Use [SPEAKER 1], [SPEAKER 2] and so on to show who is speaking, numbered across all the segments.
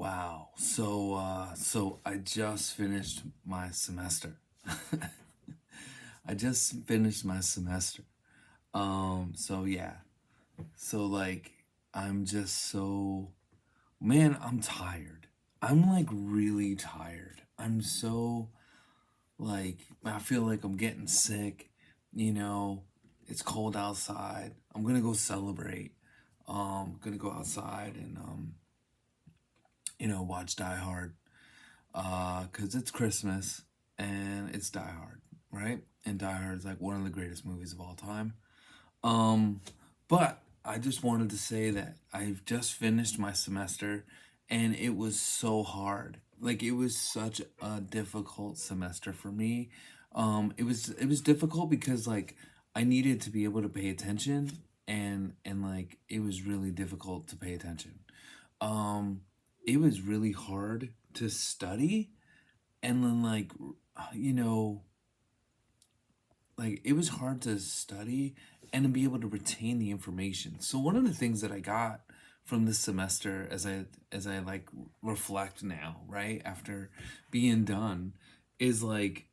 [SPEAKER 1] Wow. So I just finished my semester. I just finished my semester. So yeah. So like I'm just so man, I'm tired. I'm like really tired. I'm so like I feel like I'm getting sick, you know. It's cold outside. I'm going to go celebrate. Going to go outside and watch Die Hard. Because it's Christmas and it's Die Hard, right? And Die Hard is like one of the greatest movies of all time. Um, but I just wanted to say that I've just finished my semester and it was so hard. Like it was such a difficult semester for me. It was difficult because like I needed to be able to pay attention and like it was really difficult to pay attention. Um, it was really hard to study and then you know like it was hard to study and to be able to retain the information. So one of the things that I got from this semester as I like reflect now, right? After being done is like,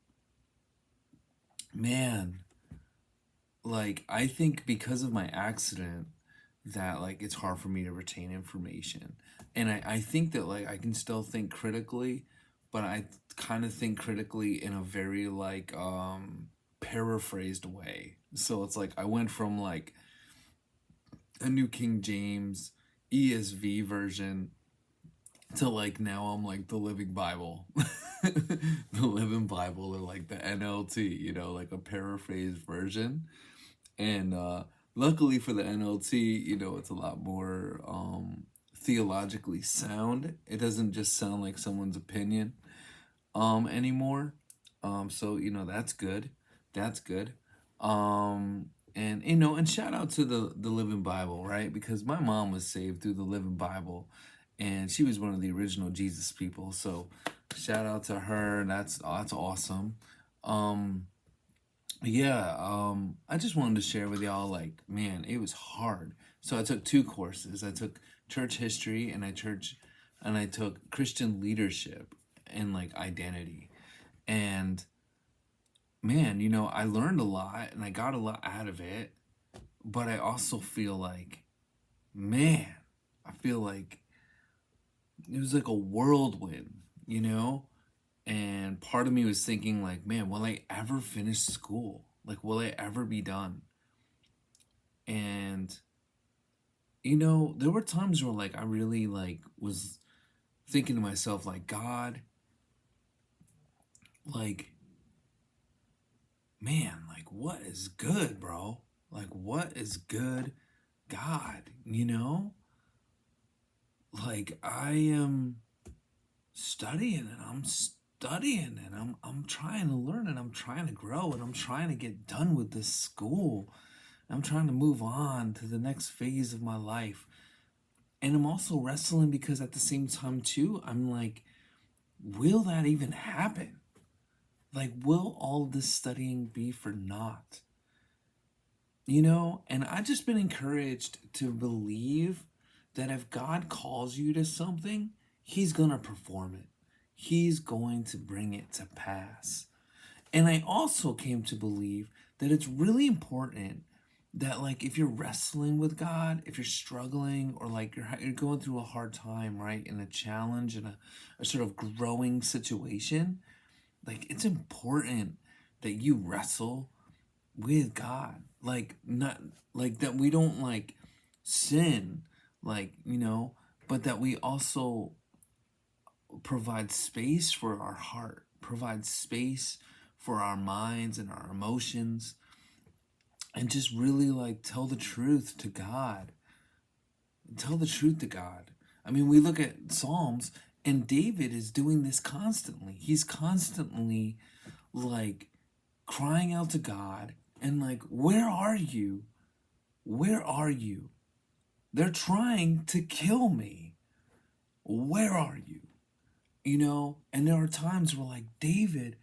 [SPEAKER 1] man, like I think because of my accident that like it's hard for me to retain information. And I think that like I can still think critically, but I kind of think critically in a very like paraphrased way. So it's like I went from like a New King James ESV version to like now I'm like the Living Bible. The Living Bible or like the NLT, like a paraphrased version. And luckily for the NLT, it's a lot more theologically sound. It doesn't just sound like someone's opinion anymore. So that's good. That's good. And and shout out to the Living Bible, right? Because my mom was saved through the Living Bible, and she was one of the original Jesus people. So shout out to her. That's awesome. Um, yeah. I just wanted to share with y'all, like, man, it was hard. So I took two courses. I took church history and I took Christian leadership and like identity. And man, I learned a lot and I got a lot out of it, but I also feel like, man, I feel like it was like a whirlwind, you know? And part of me was thinking like, man, will I ever finish school? Like, will I ever be done? And there were times where like I really like was thinking to myself like, God, like, man, like what is good, bro? Like what is good, God, Like I am studying and I'm studying and I'm trying to learn and I'm trying to grow and I'm trying to get done with this school. I'm trying to move on to the next phase of my life. And I'm also wrestling because at the same time too, I'm like, will that even happen? Like, will all this studying be for naught? And I just been encouraged to believe that if God calls you to something, He's going to perform it. He's going to bring it to pass. And I also came to believe that it's really important that, like, if you're wrestling with God, if you're struggling or like you're going through a hard time, right, in a challenge and a sort of growing situation, like, it's important that you wrestle with God. Like not like that we don't like sin, like, but that we also provide space for our heart, provide space for our minds and our emotions, and just really like tell the truth to God. Tell the truth to God. I mean, we look at Psalms and David is doing this constantly. He's constantly like crying out to God and like, where are you? Where are you? They're trying to kill me. Where are you? And there are times where like David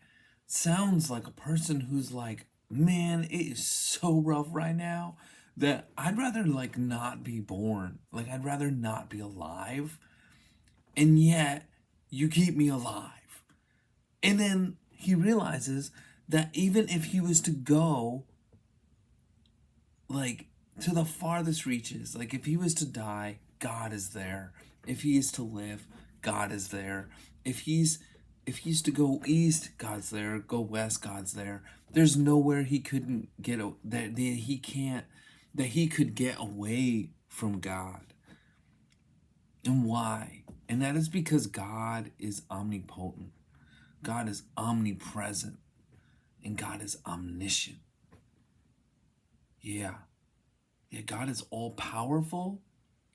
[SPEAKER 1] sounds like a person who's like, man, it is so rough right now that I'd rather like not be born. Like I'd rather not be alive and yet you keep me alive. And then he realizes that even if he was to go like to the farthest reaches, like if he was to die, God is there. If he is to live, God is there. If he's to go east, God's there. Go west, God's there. There's nowhere he couldn't get that he can't that he could get away from God. And why? And that is because God is omnipotent. God is omnipresent. And God is omniscient. Yeah. Yeah, God is all powerful.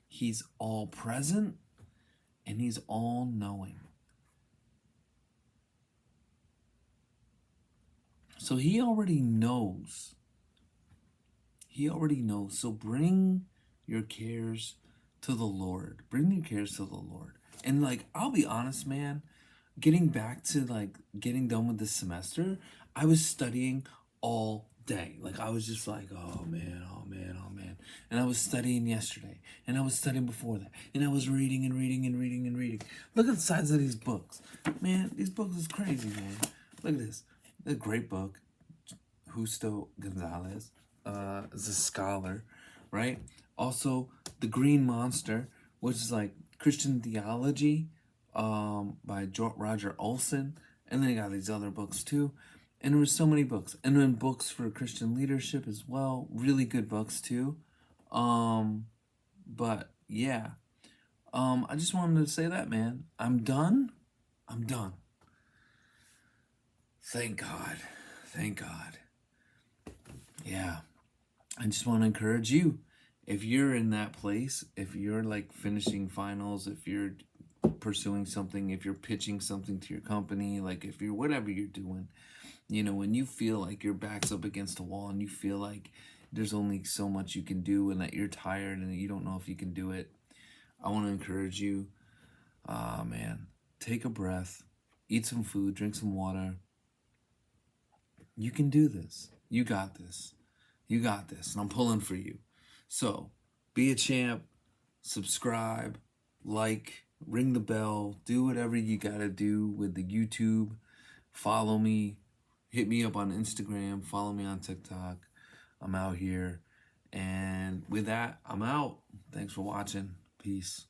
[SPEAKER 1] He's all present. And he's all knowing. So he already knows. He already knows. So bring your cares to the Lord. Bring your cares to the Lord. And like, I'll be honest, man, getting back to like getting done with this semester, I was studying all day. Like I was just like, oh man, oh man, oh man. And I was studying yesterday. And I was studying before that. And I was reading and reading and reading and reading. Look at the size of these books. Man, these books is crazy, man. Look at this. A great book. Justo Gonzalez is a scholar, right? Also, The Green Monster, which is like Christian theology by Roger Olson. And then you got these other books too. And there were so many books. And then books for Christian leadership as well. Really good books too. But yeah. I just wanted to say that, man. I'm done. I'm done. Thank God. Thank God. Yeah. I just want to encourage you. If you're in that place, if you're like finishing finals, if you're pursuing something, if you're pitching something to your company, like if you're whatever you're doing, you know, when you feel like your back's up against the wall and you feel like there's only so much you can do and that you're tired and that you don't know if you can do it, I want to encourage you, man, take a breath, eat some food, drink some water. You can do this. You got this. You got this. And I'm pulling for you. So be a champ, subscribe, like, ring the bell, do whatever you got to do with the YouTube. Follow me. Hit me up on Instagram. Follow me on TikTok. I'm out here. And with that, I'm out. Thanks for watching. Peace.